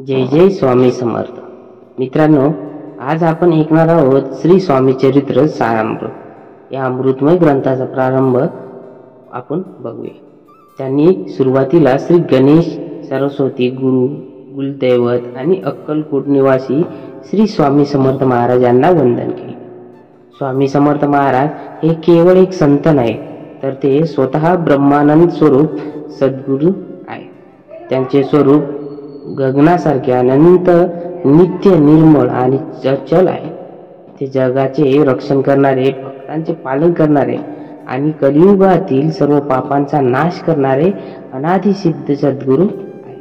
जय जय स्वामी समर्थ. मित्रांनो, आज आपण ऐकणार आहोत श्री स्वामी चरित्र सारामृत या अमृतमय ग्रंथाचा प्रारंभ आपण बघूया. त्यांनी सुरुवातीला श्री गणेश, सरस्वती, गुरु, कुलदैवत आणि अक्कलकोट निवासी श्री स्वामी समर्थ महाराज यांना वंदन केले. स्वामी समर्थ महाराज हे केवळ एक संत नाही, तर ते स्वतः ब्रह्मानंद स्वरूप सद्गुरू आहे. त्यांचे स्वरूप गगनासारखे अनंत, नित्य, निर्मळ आणि अचल आहे. ते जगाचे रक्षण करणारे, भक्तांचे पालन करणारे आणि कलियुगातील सर्व पापांचा नाश करणारे अनादि सिद्ध सद्गुरू आहे.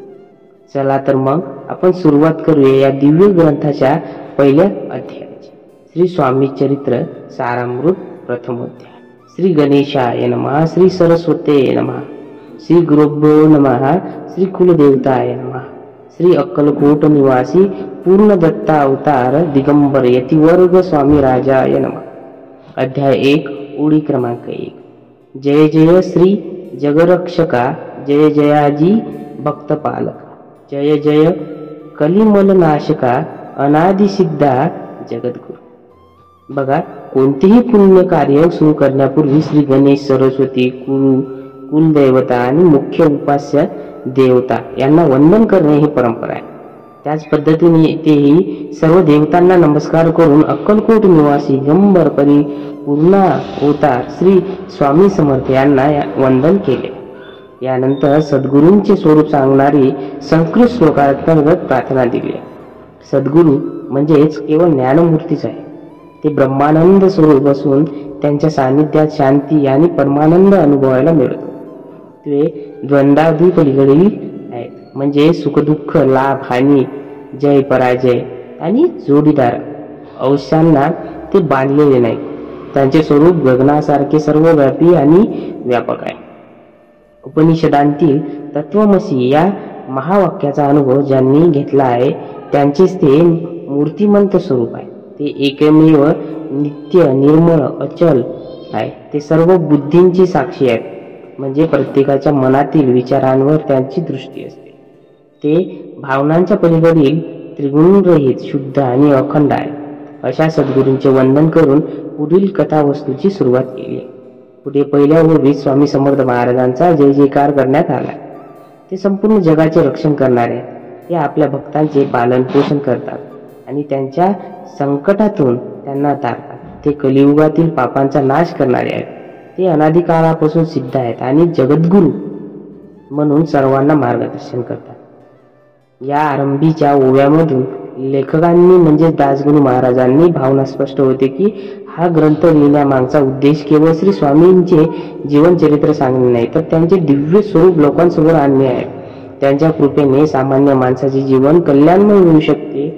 चला तर मग आपण सुरुवात करूया या दिव्य ग्रंथाच्या पहिल्या अध्यायाची. श्री स्वामी चरित्र सारामृत प्रथम अध्याय. श्री गणेशाय नमः, श्री सरस्वते नमः, श्री गुरुभ्यो नमः, श्री कुलदेवताय नमः, श्री अक्कलकोट निवासी पूर्ण दत्ता अवतार दिगंबर यतिवर्ग स्वामी राजाय नमः. अध्याय 1, ओळी क्रमांक 1. जय जय श्री जगरक्षका, जय जयाजी भक्तपालका, जय जय कलिमलनाशका, अनादिसिद्धा जगद्गुरु. बघा, कोणतेही पुण्य कार्य सुरू करण्यापूर्वी श्री गणेश, सरस्वती, गुरु, कुलदैवता आणि मुख्य उपास्य देवता यांना वंदन करणे ही परंपरा आहे. त्याच पद्धतीने तेही सर्व देवतांना नमस्कार करून अक्कलकोट निवासी दिगंबर परिपूर्ण अवतार श्री स्वामी समर्थ यांना वंदन केले. यानंतर सद्गुरूंचे स्वरूप सांगणारी संस्कृत श्लोकांतर्गत प्रार्थना दिली. सद्गुरू म्हणजेच केवळ ज्ञानमूर्तीच आहे. ते ब्रह्मानंद स्वरूप असून त्यांच्या सानिध्यात शांती आणि परमानंद अनुभवायला मिळतो. ते द्वंद्वादी पलीकडील आहेत, म्हणजे सुखदुःख, लाभ हानी, जय पराजय आणि जोडीदार अंशांना ते बांधलेले नाही. त्यांचे स्वरूप गगनासारखे सर्वव्यापी आणि व्यापक आहे. उपनिषदांतील तत्वमसी या महावाक्याचा अनुभव ज्यांनी घेतला आहे त्यांचेच ते मूर्तिमंत स्वरूप आहे. ते एकमेव नित्य, निर्मळ, अचल आहे. ते सर्व बुद्धींची साक्षी आहेत, म्हणजे प्रत्येकाच्या मनातील विचारांवर त्यांची दृष्टी असते. ते भावनांच्या पलीकडील त्रिगुणरहित, शुद्ध आणि अखंड आहे. अशा सद्गुरूंचे वंदन करून पुढील कथावस्तूची सुरुवात केली. पुढे पहिल्या ओळीत स्वामी समर्थ महाराजांचा जय जयकार करण्यात आला. ते संपूर्ण जगाचे रक्षण करणारे, ते आपल्या भक्तांचे पालन पोषण करतात आणि त्यांच्या संकटातून त्यांना तारतात. ते कलियुगातील पापांचा नाश करणारे आहेत. ते अनादिकाळापासून सिद्ध आहेत आणि जगद्गुरु म्हणून सर्वांना मार्गदर्शन करतात. या आरंभीच्या ओव्यामधून लेखकांनी म्हणजे दासगुरु महाराजांनी भावना स्पष्ट होते की हा ग्रंथ लिहिण्यामागचा उद्देश केवळ श्री स्वामींचे जीवनचरित्र सांगणे नाही, तर त्यांचे दिव्य स्वरूप लोकांसमोर आणणे आहे. त्यांच्या कृपेने सामान्य माणसाचे जीवन कल्याणमय होऊ शकते,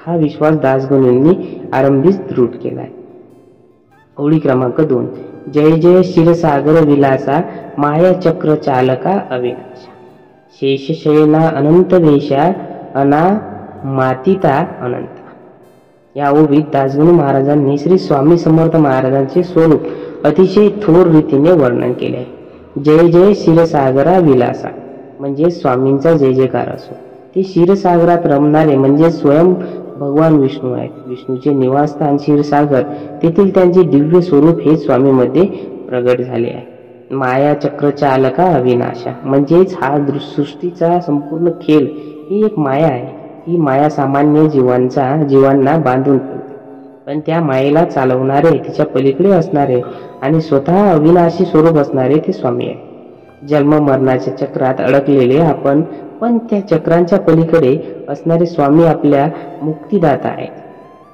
हा विश्वास दासगुरूंनी आरंभीच दृढ केलाय. ओळी क्रमांक 2. जय जय क्षीरसागर विलासा, माया चक्र चालका अविनाशा, शेषशयना अनंत वेशा, अनामातीता अनंत. या ओवीत दासगुरू महाराजांनी श्री स्वामी समर्थ महाराजांचे स्वरूप अतिशय थोर रीतीने वर्णन केले आहे. जय जय क्षीरसागरा विलासा म्हणजे स्वामींचा जय जयकार असो. ते क्षीरसागरात रमणारे म्हणजे स्वयं भगवान विष्णू आहेत. विष्णूचे निवासस्थान क्षीरसागर, तेथील त्यांचे दिव्य स्वरूप हे स्वामीमध्ये प्रगट झाले आहे. माया चक्र चालका अविनाशा म्हणजेच हा सृष्टीचा संपूर्ण खेळ ही एक माया आहे. ही माया सामान्य जीवांना बांधून ठेवते, पण त्या मायेला चालवणारे, तिच्या पलीकडे असणारे आणि स्वतः अविनाशी स्वरूप असणारे ते स्वामी आहे. जन्म मरणाच्या चक्रात अडकलेले आपण, पण त्या चक्रांच्या पलीकडे असणारे स्वामी आपल्या मुक्तिदाता आहेत.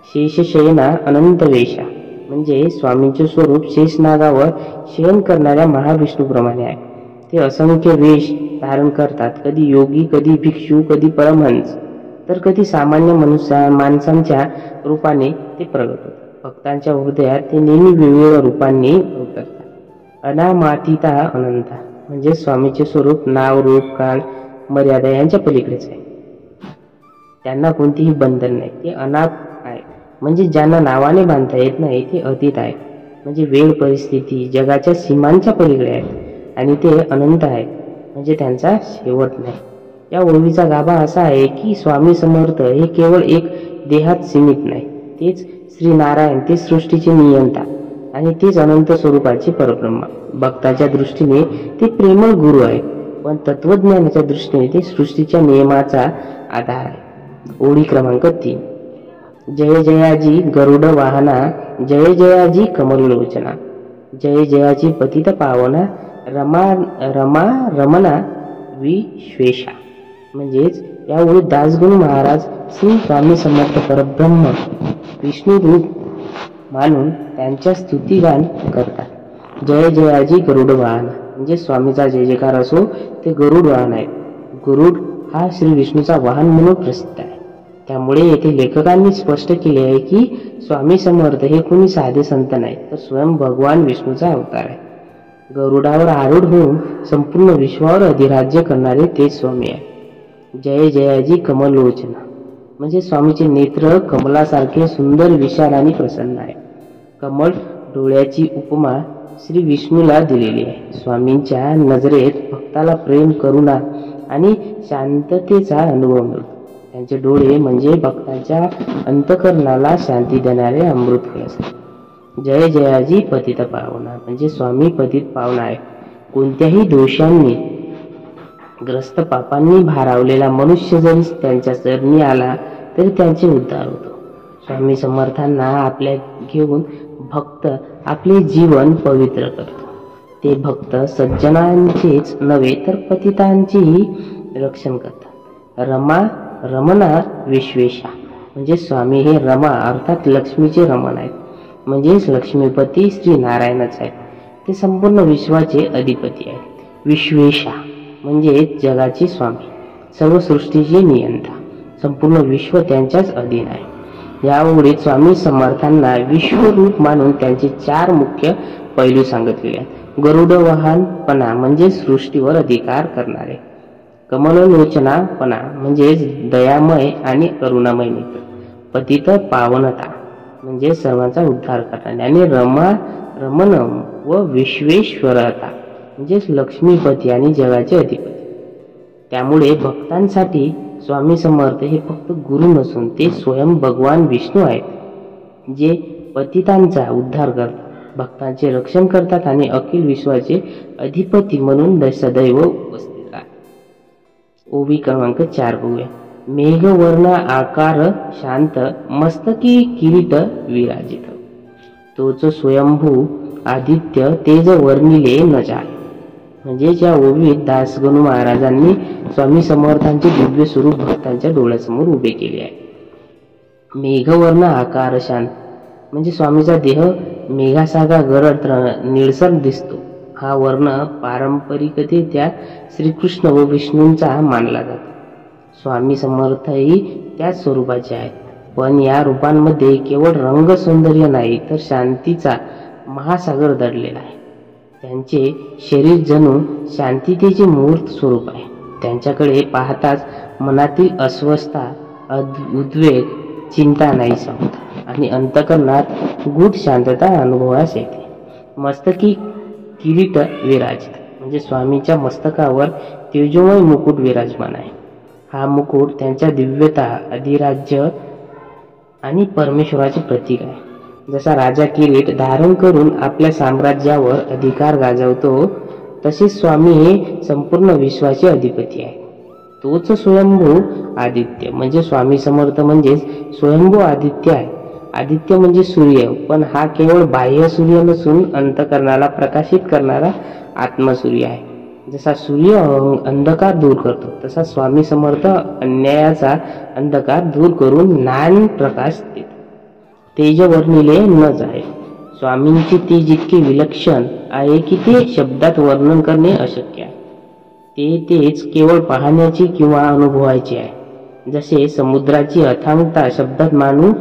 शेषशयना अनंत वेशा म्हणजे स्वामींचे स्वरूप शेषनागावर शयन करणाऱ्या महाविष्णूप्रमाणे आहे. ते असंख्य वेश धारण करतात, कधी योगी, कधी भिक्षू, कधी परमहंस, तर कधी सामान्य माणसांच्या रूपाने ते प्रगट होतात. भक्तांच्या हृदयात ते नेहमी वेगवेगळ्या रूपांनी उतरतात. अनामातीता अनंता म्हणजे स्वामीचे स्वरूप नाव, रूप, काळ, मर्यादा यांच्या पलीकडेच आहे. त्यांना कोणतीही बंधन नाही. ते अनाथ आहे, म्हणजे ज्यांना नावाने बांधता येत नाही. ते अतीत आहे, म्हणजे वेळ, परिस्थिती, जगाच्या सीमांच्या पलीकडे आहेत. आणि ते अनंत आहेत, म्हणजे त्यांचा शेवट नाही. या ओळीचा गाभा असा आहे की स्वामी समर्थ हे केवळ एक देहात सीमित नाही, तेच श्री नारायण, ते सृष्टीचे नियंता आणि तेच अनंत स्वरूपाचे परब्रह्म. भक्ताच्या दृष्टीने ते प्रेमळ गुरु आहे, पण तत्वज्ञानाच्या दृष्टीने ते सृष्टीच्या नियमाचा आधार आहे. ओळी क्रमांक 3. जय जयाजी गरुड वाहना, जय जयाजी कमललोचना, जय जयाजी पतित पावना, रमा रमा रमना विश्वेशा. म्हणजेच या ओळीत दासगुरु महाराज श्री स्वामी समर्थ परब्रह्म विष्णू रूप मानून त्यांच्या स्तुतिगान करतात. जय जयाजी गरुड वाहना म्हणजे स्वामीचा जय जयकार असो ते गरुड वाहन आहे. गरुड हा श्री विष्णूचा वाहन म्हणून प्रसिद्ध आहे. त्यामुळे येथे लेखकांनी स्पष्ट केले आहे की स्वामी समर्थ हे कोणी साधे संत नाही, तर स्वयं भगवान विष्णूचा अवतार आहे. गरुडावर आरूढ होऊन संपूर्ण विश्वावर अधिराज्य करणारे ते स्वामी आहे. जय जयाजी कमललोचना म्हणजे स्वामीचे नेत्र कमलासारखे सुंदर, विशाल आणि प्रसन्न आहे. कमल डोळ्याची उपमा श्री विष्णूला दिलेली आहे. स्वामींच्या नजरेत भक्ताला प्रेम, करुणा आणि शांततेचा अनुभव मिळतो. त्यांचे डोळे म्हणजे भक्ताच्या अंतःकरणाला शांती देणारे अमृत कळस. जय जयाजी पतित पावना म्हणजे स्वामी पतित पावना आहे. कोणत्याही दोषांनी ग्रस्त, पापांनी भारावलेला मनुष्य जरी त्यांच्या चरणी आला तरी त्यांचे उद्धार होतो. स्वामी समर्थांना आपल्या घेऊन भक्त आपले जीवन पवित्र करतो. ते भक्त सज्जनांचेच नव्हे तर पतितांचेही रक्षण करतात. रमा रमना विश्वेशा म्हणजे स्वामी हे रमा अर्थात लक्ष्मीचे रमण आहेत. म्हणजेच लक्ष्मीपती श्री नारायणच आहेत. ते संपूर्ण विश्वाचे अधिपती आहेत. विश्वेशा म्हणजे जगाचे स्वामी, सर्व सृष्टीचे नियंता, संपूर्ण विश्व त्यांच्याच अधीन आहे. या ओळीत स्वामी समर्थांना विश्वरूप मानून त्यांचे 4 मुख्य पैलू सांगितलेले आहेत. गरुड वाहनपणा म्हणजे सृष्टीवर अधिकार करणारे, कमललोचनापणा म्हणजे दयामय आणि करुणामय मित्र, पतित पावनता म्हणजे सर्वांचा उद्धार करणारे, आणि रमण व विश्वेश्वरता म्हणजेच लक्ष्मीपती आणि जगाचे अधिपती. त्यामुळे भक्तांसाठी स्वामी समर्थ हे फक्त गुरु नसून ते स्वयं भगवान विष्णू आहेत, जे पतितांचा उद्धार करतात, भक्तांचे रक्षण करतात आणि अखिल विश्वाचे अधिपती म्हणून सदैव उपस्थित राहतात. ओवी क्रमांक 4 बघूया. मेघवर्ण आकार शांत, मस्तकी किरीट विराजित, तोच स्वयंभू आदित्य तेज वर्णिले न जाय. म्हणजे या ओवीत दासगणू महाराजांनी स्वामी समर्थांचे दिव्य स्वरूप भक्तांच्या डोळ्यासमोर उभे केले आहे. मेघवर्ण आकार शांत म्हणजे स्वामीचा देह मेघासारखा गडद निळसर दिसतो. हा वर्ण पारंपरिकरित्या श्रीकृष्ण व विष्णूंचा मानला जातो. स्वामी समर्थही त्याच स्वरूपाचे आहेत, पण या रूपांमध्ये केवळ रंग सौंदर्य नाही तर शांतीचा महासागर दडलेला आहे. त्यांचे शरीर जणू शांततेचे मूर्त स्वरूप आहे. त्यांच्याकडे पाहताच मनातील अस्वस्थता, उद्वेग, चिंता नाहीसा होतात आणि अंतःकरणात गूढ शांतता अनुभवास येते. मस्तकी किरीट विराजित म्हणजे स्वामीच्या मस्तकावर तेजोमय मुकुट विराजमान आहे. हा मुकुट त्यांच्या दिव्यता, अधिराज्य आणि परमेश्वराचे प्रतीक आहे. जसा राजा किरीट धारण करून आपल्या साम्राज्यावर अधिकार गाजवतो, तसेच स्वामी हे संपूर्ण विश्वाचे अधिपती आहे. तोच स्वयंभू आदित्य म्हणजे स्वामी समर्थ म्हणजेच स्वयंभू आदित्य आहे. आदित्य म्हणजे सूर्य, पण हा केवळ बाह्य सूर्य नसून अंतःकरणाला प्रकाशित करणारा आत्मसूर्य आहे. जसा सूर्य अंधकार दूर करतो, तसा स्वामी समर्थ अन्यायाचा अंधकार दूर करून ज्ञान प्रकाश देतात. तेज वर्णिले न जाय. स्वामींचे तेज इतके विलक्षण आहे की ते शब्दात वर्णन करणे अशक्य आहे. ते तेज केवळ पाहण्याचे किंवा अनुभवायचे आहे. जसे समुद्राची अथांगता शब्दात मानू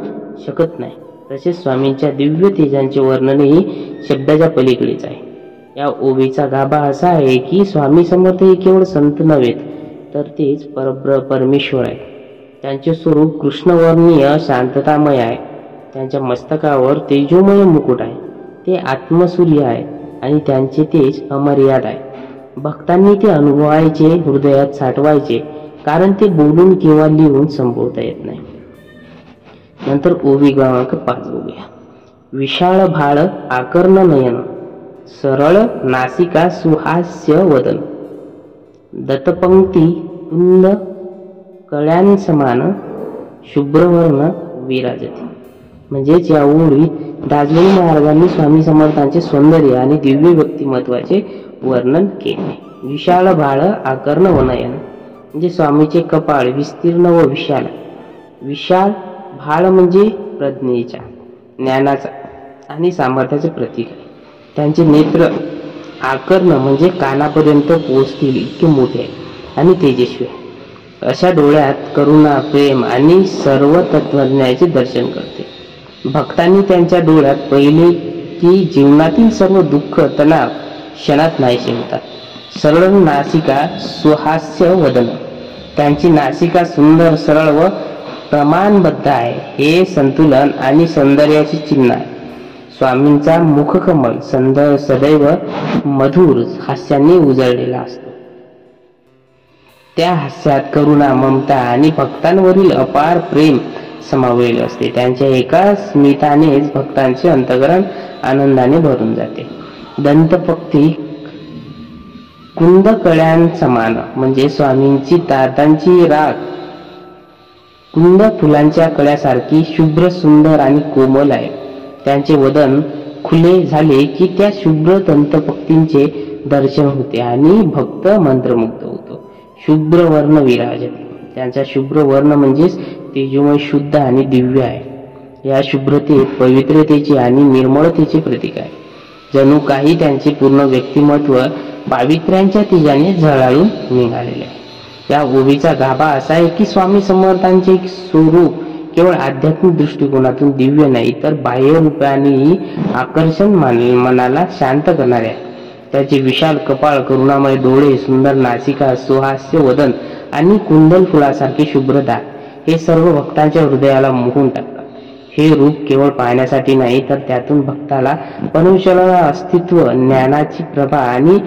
शकत नाही, तसेच स्वामींच्या दिव्य तेजांचे वर्णनही शब्दाच्या पलीकडेच आहे. या ओवीचा गाभा असा आहे की स्वामी समर्थ हे केवळ संत नव्हेत, तर तेच परमेश्वर आहे. त्यांचे स्वरूप कृष्णवर्णीय शांततामय आहे. त्यांच्या मस्तकावर तेजोमय मुकुट आहे. ते आत्मसूर्य आहे आणि त्यांचे तेज अमर्याद आहे. भक्तांनी ते अनुभवायचे, हृदयात साठवायचे कारण ते बोलून किंवा लिहून संबोधता येत नाही. नंतर ओवी क्रमांक 5 बघूया. विशाळ भाळ आकर्ण नयन, सरळ नासिका सुहास्य वदन, दत्तपंक्ती कुंद कळ्यांसमान, शुभ्रवर्ण विराजते. म्हणजेच या ओळीत दासगणू महाराजांनी स्वामी समर्थांचे सौंदर्य आणि दिव्य व्यक्तिमत्वाचे वर्णन केले. विशाळ भाळ आकर्ण व नयन म्हणजे स्वामीचे कपाळ विस्तीर्ण व विशाल. विशाल भाळ म्हणजे प्रज्ञेच्या, ज्ञानाचा आणि सामर्थ्याचे प्रतीक आहे. त्यांचे नेत्र आकर्ण म्हणजे कानापर्यंत पोहोचतील इतके मोठे आणि तेजस्वी आहे. अशा डोळ्यात करुणा, प्रेम आणि सर्व तत्वज्ञानाचे दर्शन करते. भक्तांनी त्यांच्या डोळ्यात पहिले की जीवनातील सर्व दुःख तणाव क्षणात नाहीसे होतात. सरळ नासिका सुहास्य वदन, त्यांची नासिका सुंदर, सरळ व प्रमाणबद्ध आहे. हे संतुलन आणि सौंदर्याचे चिन्ह आहे. स्वामींचा मुखकमल सदैव मधुर हास्याने उजळलेला असतो. त्या हास्यात करुणा, ममता आणि भक्तांवरील अपार प्रेम समावलेले असते. त्यांच्या एका स्मितानेच भक्तांचे अंतःकरण आनंदाने भरून जाते. दंतपक्ती कुंद कळ्यांसमान म्हणजे स्वामींची दातांची राख कुंद फुलांच्या कळ्यासारखी शुभ्र, सुंदर आणि कोमल आहे. त्यांचे वदन खुले झाले की त्या शुभ्र दंतपक्तींचे दर्शन होते आणि भक्त मंत्रमुग्ध होतो. शुभ्र वर्ण विराजते, त्यांचा शुभ्र वर्ण म्हणजेच तेजोमय, शुद्ध आणि दिव्य आहे. या शुभ्रतेत पवित्रतेचे आणि निर्मळतेचे प्रतीक आहे. जणू काही त्यांचे पूर्ण व्यक्तिमत्व पावित्र्यांच्या तेजाने झळाळून निघालेले आहे. या ओवीचा गाभा असा आहे की स्वामी समर्थांचे स्वरूप केवळ आध्यात्मिक दृष्टिकोनातून दिव्य नाही तर बाह्य रूपानेही आकर्षण मनाला शांत करणारे आहे. त्याचे विशाल कपाळ, करुणामय डोळे, सुंदर नासिका, सुहास्य वदन आणि कुंदन फुलासारखे शुभ्र दात हे सर्व भक्तांच्या हृदयाला मोहून टाकतात. हे रूप केवळ पाहण्यासाठी नाही तर त्यातून भक्ताला परमेश्वराला अस्तित्व, ज्ञानाची प्रभा आणि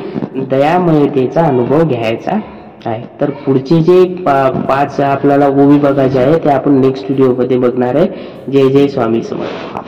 दयामयतेचा अनुभव घ्यायचा आहे. तर पुढचे जे 5 आपल्याला ओवी बघायचे आहे ते आपण नेक्स्ट व्हिडिओ मध्ये बघणार आहे. जय जय स्वामी समर्थ.